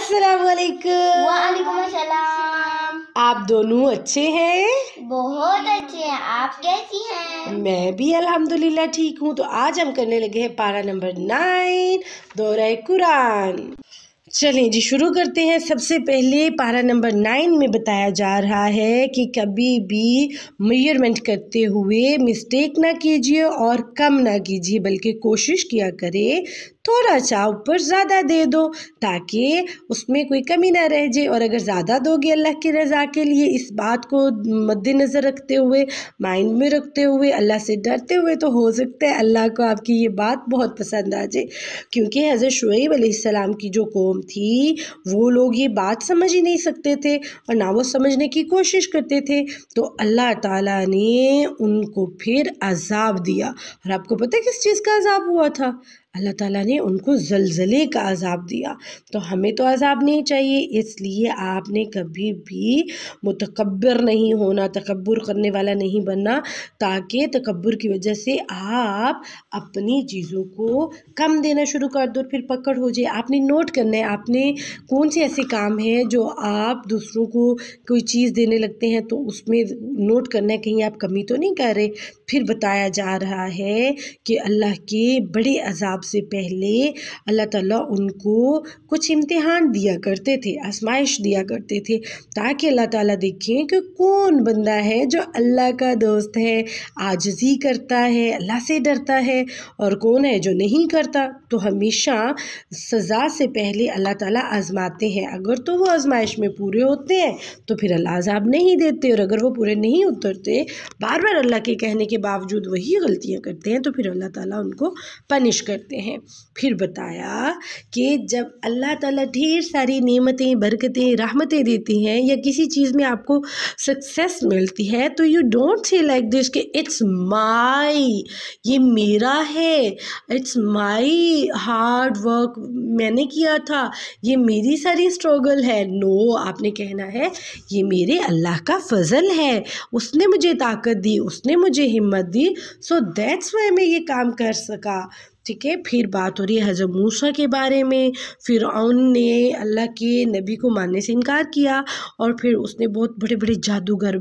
अस्सलाम वालेकुम। वालेकुम अस्सलाम। आप दोनों अच्छे हैं? बहुत अच्छे हैं। आप कैसी हैं? मैं भी अल्हम्दुलिल्लाह ठीक हूँ। तो आज हम करने लगे हैं पारा नंबर 9 दोहराए कुरान। चलें जी शुरू करते हैं। सबसे पहले पारा नंबर 9 में बताया जा रहा है कि कभी भी मेजरमेंट करते हुए मिस्टेक ना कीजिए और कम ना कीजिए, बल्कि कोशिश किया करें थोड़ा सा ऊपर ज़्यादा दे दो ताकि उसमें कोई कमी ना रह जाए। और अगर ज़्यादा दोगे अल्लाह की रज़ा के लिए, इस बात को मद्देनज़र रखते हुए, माइंड में रखते हुए, अल्लाह से डरते हुए, तो हो सकता है अल्लाह को आपकी ये बात बहुत पसंद आ जाए। क्योंकि हज़रत शुएब अलैहिस्सलाम की जो कौम थी वो लोग ये बात समझ ही नहीं सकते थे और ना वो समझने की कोशिश करते थे, तो अल्लाह ताला ने उनको फिर अज़ाब दिया। और आपको पता है किस चीज़ का अज़ाब हुआ था? अल्लाह ताला ने उनको ज़लज़ले का अज़ाब दिया। तो हमें तो अज़ाब नहीं चाहिए, इसलिए आपने कभी भी मुतकब्बिर नहीं होना, तकब्बुर करने वाला नहीं बनना, ताकि तकब्बुर की वजह से आप अपनी चीज़ों को कम देना शुरू कर दो, फिर पकड़ हो जाए। आपने नोट करना है आपने कौन से ऐसे काम हैं जो आप दूसरों को कोई चीज़ देने लगते हैं, तो उसमें नोट करना है कहीं आप कमी तो नहीं कर रहे। फिर बताया जा रहा है कि अल्लाह के बड़े अज़ाब से पहले अल्लाह ताला उनको कुछ इम्तिहान दिया करते थे, आजमाइश दिया करते थे, ताकि अल्लाह ताला देखें कि कौन बंदा है जो अल्लाह का दोस्त है, आजिज़ी करता है, अल्लाह से डरता है, और कौन है जो नहीं करता। तो हमेशा सज़ा से पहले अल्लाह ताला आजमाते हैं। अगर तो वो आजमाइश में पूरे होते हैं तो फिर अल्लाह अज़ाब नहीं देते, और अगर वो पूरे नहीं उतरते, बार बार अल्लाह के कहने के बावजूद वही गलतियाँ करते हैं, तो फिर अल्लाह ताला उनको पनिश करते हैं। फिर बताया कि जब अल्लाह ताला ढेर सारी नेमतें, बरकतें, रहमतें देती हैं या किसी चीज़ में आपको सक्सेस मिलती है, तो you don't say like this कि इट्स माई, ये मेरा है, इट्स माई हार्ड वर्क, मैंने किया था, ये मेरी सारी स्ट्रगल है। नो, आपने कहना है ये मेरे अल्लाह का फजल है, उसने मुझे ताकत दी, उसने मुझे हिम्मत दी, सो दैट्स वाई मैं ये काम कर सका। ठीक है। फिर बात हो रही है हज़रत मूसा के बारे में। फ़िरऔन ने अल्लाह के नबी को मानने से इनकार किया, और फिर उसने बहुत बड़े बड़े जादूगर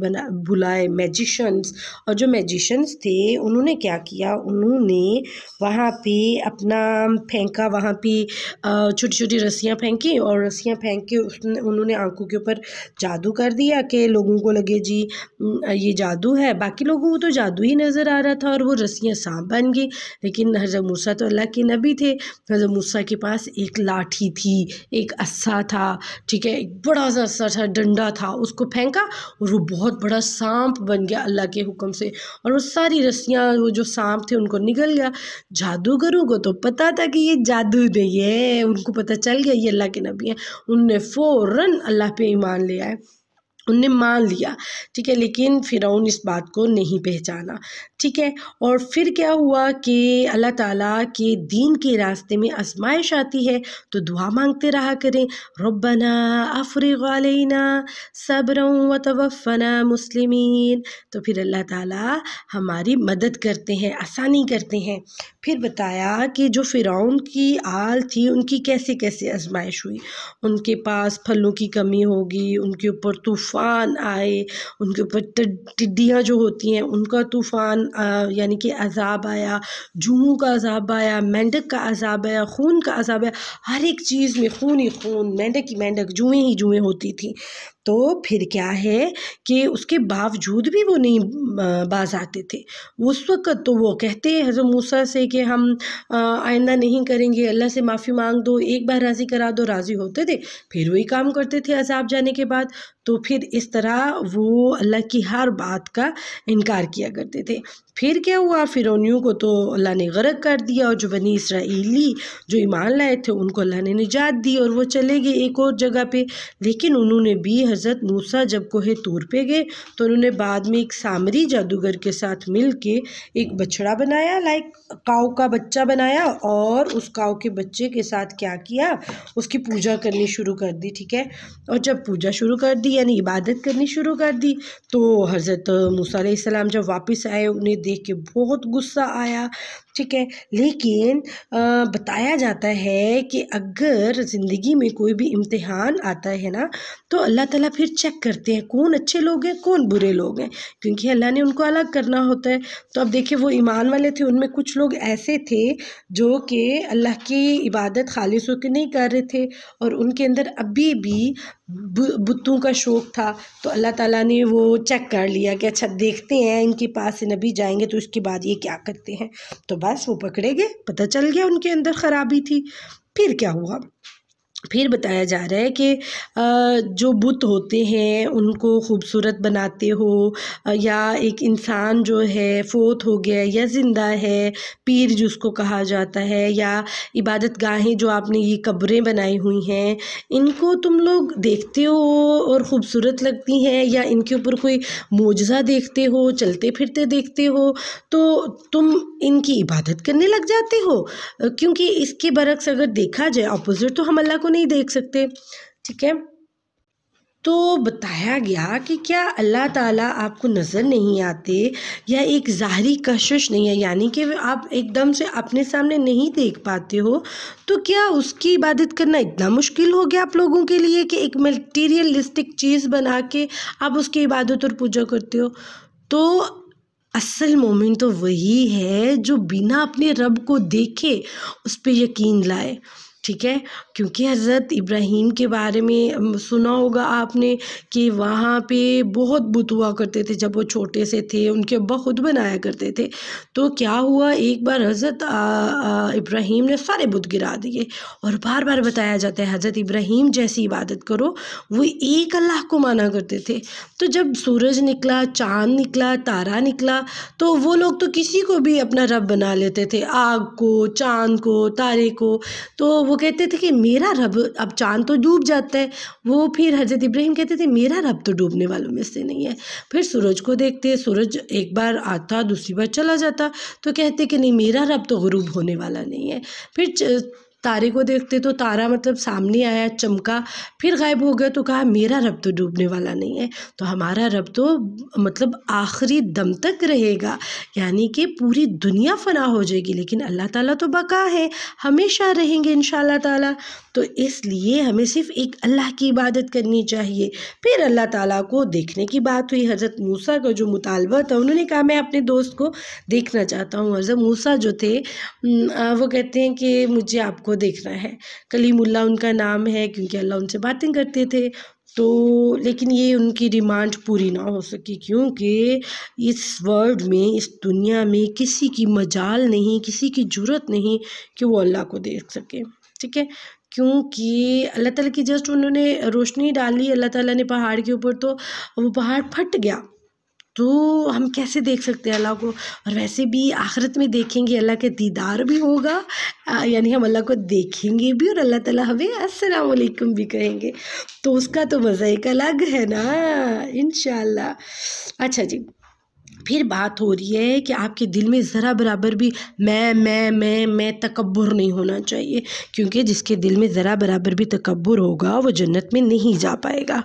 बुलाए, मैजिशंस। और जो मैजिशंस थे उन्होंने क्या किया, उन्होंने वहाँ पे अपना फेंका, वहाँ पे छोटी छोटी रस्सियाँ फेंकी, और रस्सियाँ फेंक के उन्होंने आंखों के ऊपर जादू कर दिया कि लोगों को लगे जी ये जादू है। बाकी लोगों को तो जादू ही नज़र आ रहा था और वो रस्सियाँ सांप बन गई। लेकिन हज़रत मूसा तो अल्लाह के नबी थे। हज़रत मूसा के पास एक लाठी थी, एक अस्सा था, ठीक है, एक बड़ा सा अस्सा था, डंडा था, उसको फेंका और वो बहुत बड़ा सांप बन गया अल्लाह के हुक्म से, और वो सारी रस्सियाँ, वो जो सांप थे उनको निगल गया। जादूगरों को तो पता था कि ये जादू नहीं है, उनको पता चल गया ये अल्लाह के नबी हैं, उनने फ़ौरन अल्लाह पे ईमान ले आए, उनने मान लिया। ठीक है। लेकिन फ़िरौन इस बात को नहीं पहचाना। ठीक है। और फिर क्या हुआ कि अल्लाह ताला के दीन के रास्ते में आजमाइश आती है तो दुआ मांगते रहा करें, रब्बना अफ़रिग़ अलैना सब्रन व तवफ़्फ़ना मुस्लिमीन। तो फिर अल्लाह ताला हमारी मदद करते हैं, आसानी करते हैं। फिर बताया कि जो फ़िरौन की आल थी उनकी कैसे कैसे आजमाइश हुई। उनके पास फलों की कमी होगी, उनके ऊपर तूफ़ान आए, उनके ऊपर टिड्डियाँ जो होती हैं उनका तूफ़ान यानी कि अज़ाब आया, जूओं का अज़ाब आया, मेंढक का अज़ाब आया, खून का अज़ाब आया, हर एक चीज़ में खून ही खून, मेंढक ही मेंढक, जुएँ ही जुएँ होती थी। तो फिर क्या है कि उसके बावजूद भी वो नहीं बाज आते थे। उस वक़्त तो वो कहते हज़रत मूसा से कि हम आइंदा नहीं करेंगे, अल्लाह से माफ़ी मांग दो, एक बार राज़ी करा दो, राज़ी होते थे, फिर वही काम करते थे अज़ाब जाने के बाद। तो फिर इस तरह वो अल्लाह की हर बात का इनकार किया करते थे। फिर क्या हुआ, फ़िरौनियों को तो अल्लाह ने गर्क कर दिया, और जो बनी इसराइली जो ईमान लाए थे उनको अल्लाह ने निजात दी और वो चले गए एक और जगह पे। लेकिन उन्होंने भी हज़रत मूसा जब कोहे तूर पे गए तो उन्होंने बाद में एक सामरी जादूगर के साथ मिल के एक बछड़ा बनाया, लाइक काऊ का बच्चा बनाया, और उस काऊ के बच्चे के साथ क्या किया, उसकी पूजा करनी शुरू कर दी। ठीक है। और जब पूजा शुरू कर दी यानी इबादत करनी शुरू कर दी, तो हज़रत मूसा अलैहिस्सलाम जब वापस आए, उन्हें देख के बहुत गुस्सा आया, ठीक है। लेकिन बताया जाता है कि अगर ज़िंदगी में कोई भी इम्तिहान आता है ना, तो अल्लाह ताला फिर चेक करते हैं कौन अच्छे लोग हैं कौन बुरे लोग हैं, क्योंकि अल्लाह ने उनको अलग करना होता है। तो अब देखिए वो ईमान वाले थे, उनमें कुछ लोग ऐसे थे जो कि अल्लाह की इबादत खालिस होकर नहीं कर रहे थे और उनके अंदर अभी भी बुतों का शौक़ था। तो अल्लाह ताला ने वो चेक कर लिया कि अच्छा देखते हैं इनके पास से नबी जाएंगे तो उसके बाद ये क्या करते हैं। तो बस वो पकड़े गए, पता चल गया उनके अंदर ख़राबी थी। फिर क्या हुआ, फिर बताया जा रहा है कि जो बुत होते हैं उनको खूबसूरत बनाते हो, या एक इंसान जो है फ़ौत हो गया या ज़िंदा है, पीर जिसको कहा जाता है, या इबादत गाहें जो आपने ये कब्रें बनाई हुई हैं, इनको तुम लोग देखते हो और ख़ूबसूरत लगती हैं, या इनके ऊपर कोई मोजज़ा देखते हो, चलते फिरते देखते हो, तो तुम इनकी इबादत करने लग जाते हो। क्योंकि इसके बरक्स अगर देखा जाए अपोजिट, तो हम अल्लाह को नहीं देख सकते, ठीक है। तो बताया गया कि क्या अल्लाह ताला आपको नज़र नहीं आते, या एक ज़ाहिरी कशिश नहीं है, यानी कि आप एकदम से अपने सामने नहीं देख पाते हो, तो क्या उसकी इबादत करना इतना मुश्किल हो गया आप लोगों के लिए कि एक मटीरियलिस्टिक चीज़ बना के आप उसकी इबादत और पूजा करते हो। तो असल मोमिन तो वही है जो बिना अपने रब को देखे उस पर यकीन लाए, ठीक है। क्योंकि हज़रत इब्राहीम के बारे में सुना होगा आपने कि वहाँ पे बहुत बुत हुआ करते थे जब वो छोटे से थे, उनके अब्बा खुद बनाया करते थे। तो क्या हुआ, एक बार हज़रत इब्राहीम ने सारे बुत गिरा दिए, और बार बार बताया जाता है हज़रत इब्राहीम जैसी इबादत करो, वो एक अल्लाह को माना करते थे। तो जब सूरज निकला, चाँद निकला, तारा निकला, तो वो लोग तो किसी को भी अपना रब बना लेते थे, आग को, चाँद को, तारे को। तो वो कहते थे कि मेरा रब, अब चाँद तो डूब जाता है, वो फिर हज़रत इब्राहीम कहते थे मेरा रब तो डूबने वालों में से नहीं है। फिर सूरज को देखते, सूरज एक बार आता दूसरी बार चला जाता, तो कहते कि नहीं मेरा रब तो गुरूब होने वाला नहीं है। फिर तारे को देखते तो तारा मतलब सामने आया, चमका, फिर गायब हो गया, तो कहा मेरा रब तो डूबने वाला नहीं है। तो हमारा रब तो मतलब आखिरी दम तक रहेगा, यानी कि पूरी दुनिया फना हो जाएगी, लेकिन अल्लाह ताला तो बका है, हमेशा रहेंगे इंशाअल्लाह ताला। तो इसलिए हमें सिर्फ एक अल्लाह की इबादत करनी चाहिए। फिर अल्लाह ताला को देखने की बात हुई, हज़रत मूसा का जो मुतालबा था, उन्होंने कहा मैं अपने दोस्त को देखना चाहता हूँ। हज़रत मूसा जो थे वो कहते हैं कि मुझे आपको देखना है। कलीमुल्लाह उनका नाम है, क्योंकि अल्लाह उनसे बातें करते थे। तो लेकिन ये उनकी डिमांड पूरी ना हो सकी, क्योंकि इस वर्ल्ड में, इस दुनिया में किसी की मजाल नहीं, किसी की जुर्रत नहीं कि वो अल्लाह को देख सके, ठीक है। क्योंकि अल्लाह ताला की जस्ट उन्होंने रोशनी डाली अल्लाह ताला ने पहाड़ के ऊपर, तो वो पहाड़ फट गया। तो हम कैसे देख सकते हैं अल्लाह को। और वैसे भी आखिरत में देखेंगे, अल्लाह के दीदार भी होगा, यानी हम अल्लाह को देखेंगे भी और अल्लाह ताला हमें अस्सलाम वालेकुम भी कहेंगे, तो उसका तो मज़ा एक अलग है ना, इंशाअल्लाह। अच्छा जी, फिर बात हो रही है कि आपके दिल में ज़रा बराबर भी मैं तकब्बुर नहीं होना चाहिए, क्योंकि जिसके दिल में ज़रा बराबर भी तकब्बुर होगा वो जन्नत में नहीं जा पाएगा।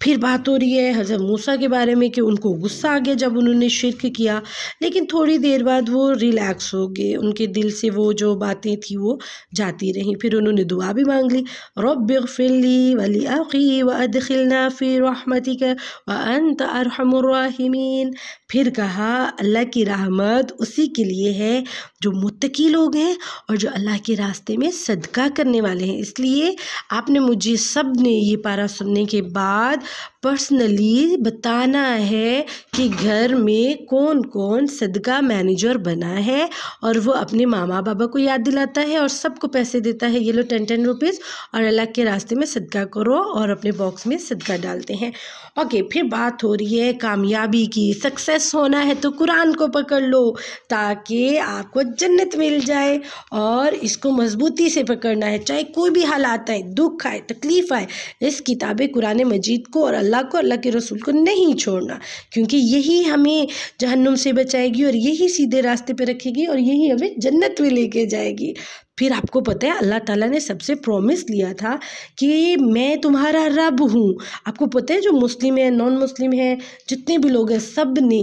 फिर बात हो रही है हज़रत मूसा के बारे में कि उनको गुस्सा आ गया जब उन्होंने शिर्क किया, लेकिन थोड़ी देर बाद वो रिलैक्स हो गए, उनके दिल से वो जो बातें थी वो जाती रहीं। फिर उन्होंने दुआ भी मांग ली, रब्बिग़फ़िरली वली अख़ी व अदख़िलना फ़ी रहमतिक व अंत अरहमुर राहिमीन। फिर कहा अल्लाह की रहमत उसी के लिए है जो मुत्तकी लोग हैं और जो अल्लाह के रास्ते में सदका करने वाले हैं। इसलिए आपने मुझे सब ने ये पारा सुनने के बाद पर्सनली बताना है कि घर में कौन कौन सदका मैनेजर बना है और वो अपने मामा बाबा को याद दिलाता है और सबको पैसे देता है, ये लो 10 रुपीज़ और अल्लाह के रास्ते में सदका करो, और अपने बॉक्स में सदका डालते हैं। ओके, फिर बात हो रही है कामयाबी की, सक्सेस होना है तो कुरान को पकड़ लो ताकि आपको जन्नत मिल जाए, और इसको मजबूती से पकड़ना है, चाहे कोई भी हालात आए, दुख आए, तकलीफ़ आए, इस किताब कुरान मजीद को और अल्लाह को, अल्लाह के रसूल को नहीं छोड़ना, क्योंकि यही हमें जहन्नुम से बचाएगी और यही सीधे रास्ते पे रखेगी और यही हमें जन्नत में लेके जाएगी। फिर आपको पता है अल्लाह ताला ने सबसे प्रॉमिस लिया था कि मैं तुम्हारा रब हूँ। आपको पता है जो मुस्लिम है, नॉन मुस्लिम है, जितने भी लोग हैं, सब ने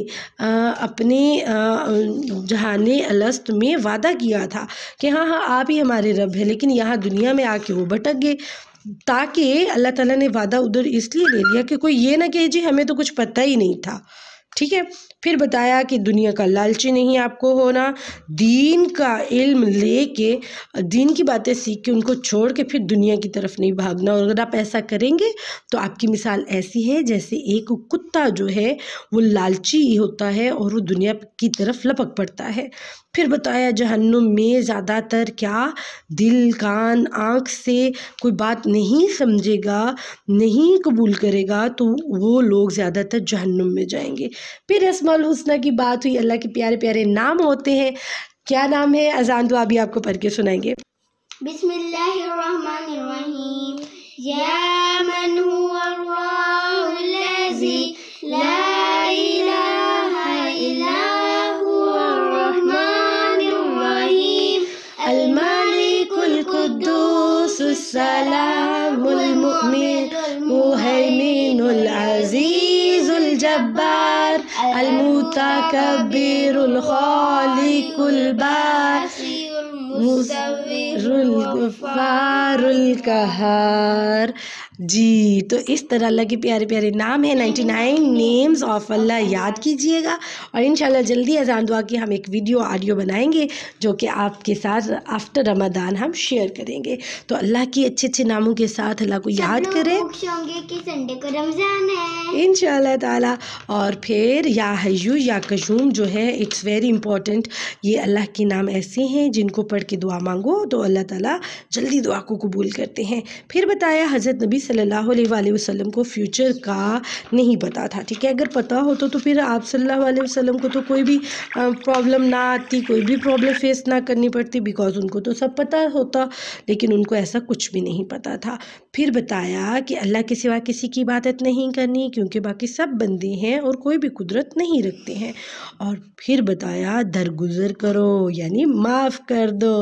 अपने जहाने अलस्त में वादा किया था कि हाँ हाँ आप ही हमारे रब हैं, लेकिन यहाँ दुनिया में आके वो भटक गए। ताकि अल्लाह ताला ने वादा उधर इसलिए ले लिया कि कोई ये ना कहे जी हमें तो कुछ पता ही नहीं था, ठीक है। फिर बताया कि दुनिया का लालची नहीं आपको होना, दीन का इल्म लेके, दीन की बातें सीख के उनको छोड़ के फिर दुनिया की तरफ नहीं भागना। और अगर आप ऐसा करेंगे तो आपकी मिसाल ऐसी है जैसे एक कुत्ता जो है वो लालची होता है और वो दुनिया की तरफ लपक पड़ता है। फिर बताया जहन्नुम में ज़्यादातर क्या दिल कान आँख से कोई बात नहीं समझेगा, नहीं कबूल करेगा, तो वो लोग ज़्यादातर जहन्नुम में जाएंगे। फिर अस्माउल हुस्ना की बात हुई, अल्लाह के प्यारे प्यारे नाम होते हैं। क्या नाम है? अजान दुआ भी आपको पढ़ के सुनाएंगे। बिस्मिल्लाहिर्रहमानिर्रहीम। या मन हुवल्लाहुल्लज़ी ला इलाहा इल्ला हुवर्रहमानिर्रहीम अल मालिकुल कुद्दूसुस सलामुल मुमिनुल मुहैमिनुल अज़ीज़ुल जब्बार अल मुतकब्बिरुल खालिकुल बासिरुल मुसव्विरुल गफ्फारुल कहहार। जी, तो इस तरह अल्लाह के प्यारे प्यारे नाम है, 99 नेम्स ऑफ अल्लाह याद कीजिएगा। और इंशाल्लाह जल्दी अज़ान दुआ की हम एक वीडियो ऑडियो बनाएंगे जो कि आपके साथ आफ्टर रमज़ान हम शेयर करेंगे। तो अल्लाह की अच्छे अच्छे नामों के साथ अल्लाह को याद करें। होंगे कि संडे को रमज़ान है इंशाल्लाह ताला। और फिर या हय्यू या कयूम जो है इट्स वेरी इंपॉर्टेंट। ये अल्लाह के नाम ऐसे हैं जिनको पढ़ के दुआ मांगो तो अल्लाह ताला जल्दी दुआ को कबूल करते हैं। फिर बताया हज़रत नबी सल्लल्लाहु अलैहि वसल्लम को फ्यूचर का नहीं पता था, ठीक है। अगर पता होता तो फिर आप सल्लल्लाहु अलैहि वसल्लम को तो कोई भी प्रॉब्लम ना आती, कोई भी प्रॉब्लम फेस ना करनी पड़ती, बिकॉज़ उनको तो सब पता होता, लेकिन उनको ऐसा कुछ भी नहीं पता था। फिर बताया कि अल्लाह के सिवा किसी की इबादत नहीं करनी क्योंकि बाकी सब बंदे हैं और कोई भी कुदरत नहीं रखते हैं। और फिर बताया दरगुजर करो यानी माफ़ कर दो,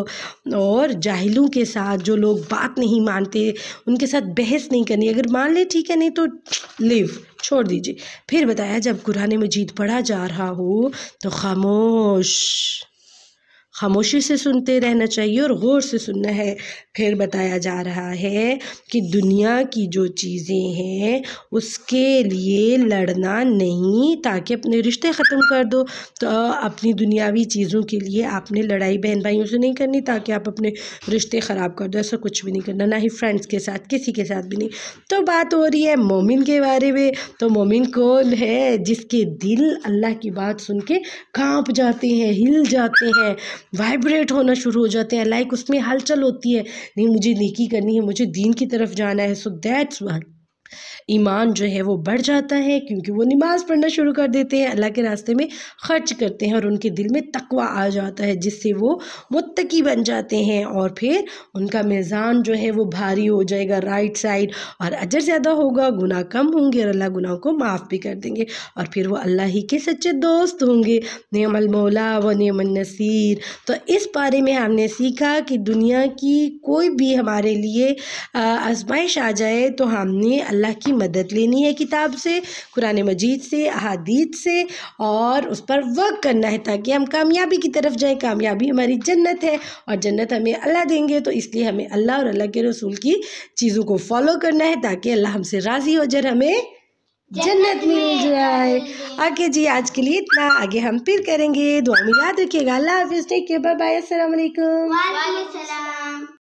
और जाहिलों के साथ जो लोग बात नहीं मानते उनके साथ बहस नहीं करनी, अगर मान ले ठीक है, नहीं तो लिव छोड़ दीजिए। फिर बताया जब कुरान मजीद पढ़ा जा रहा हो तो खामोशी से सुनते रहना चाहिए और गौर से सुनना है। फिर बताया जा रहा है कि दुनिया की जो चीज़ें हैं उसके लिए लड़ना नहीं, ताकि अपने रिश्ते ख़त्म कर दो। तो अपनी दुनियावी चीज़ों के लिए आपने लड़ाई बहन भाइयों से नहीं करनी ताकि आप अपने रिश्ते ख़राब कर दो, ऐसा कुछ भी नहीं करना, ना ही फ्रेंड्स के साथ, किसी के साथ भी नहीं। तो बात हो रही है मोमिन के बारे में। तो मोमिन कौन है? जिसके दिल अल्लाह की बात सुन के काँप जाते हैं, हिल जाते हैं, वाइब्रेट होना शुरू हो जाते हैं, लाइक उसमें हलचल होती है, नहीं मुझे नेकी करनी है, मुझे दीन की तरफ जाना है। सो दैट्स व्हाई ईमान जो है वो बढ़ जाता है क्योंकि वो नमाज़ पढ़ना शुरू कर देते हैं, अल्लाह के रास्ते में खर्च करते हैं और उनके दिल में तकवा आ जाता है जिससे वो मुत्तकी बन जाते हैं। और फिर उनका मीज़ान जो है वो भारी हो जाएगा राइट साइड, और अजर ज़्यादा होगा, गुनाह कम होंगे और अल्लाह गुनाह को माफ़ भी कर देंगे। और फिर वो अल्लाह ही के सच्चे दोस्त होंगे। नेमल मौला व नेमन नसीर। तो इस बारे में हमने सीखा कि दुनिया की कोई भी हमारे लिए आजमाइश आ जाए तो हमने अल्लाह की मदद लेनी है, किताब से, कुरान मजीद से, अहादीथ से, और उस पर वर्क करना है ताकि हम कामयाबी की तरफ जाएं। कामयाबी हमारी जन्नत है और जन्नत हमें अल्लाह देंगे, तो इसलिए हमें अल्लाह और अल्लाह के रसूल की चीज़ों को फॉलो करना है ताकि अल्लाह हमसे राज़ी हो जाए, हमें जन्नत मिल जाए। ओके जी, आज के लिए इतना, आगे हम फिर करेंगे। दुआ में याद रखिएगा। अल्लाह हाफिज़, टेक केयर, बाय बाय, अस्सलाम वालेकुम। वालेकुम सलाम।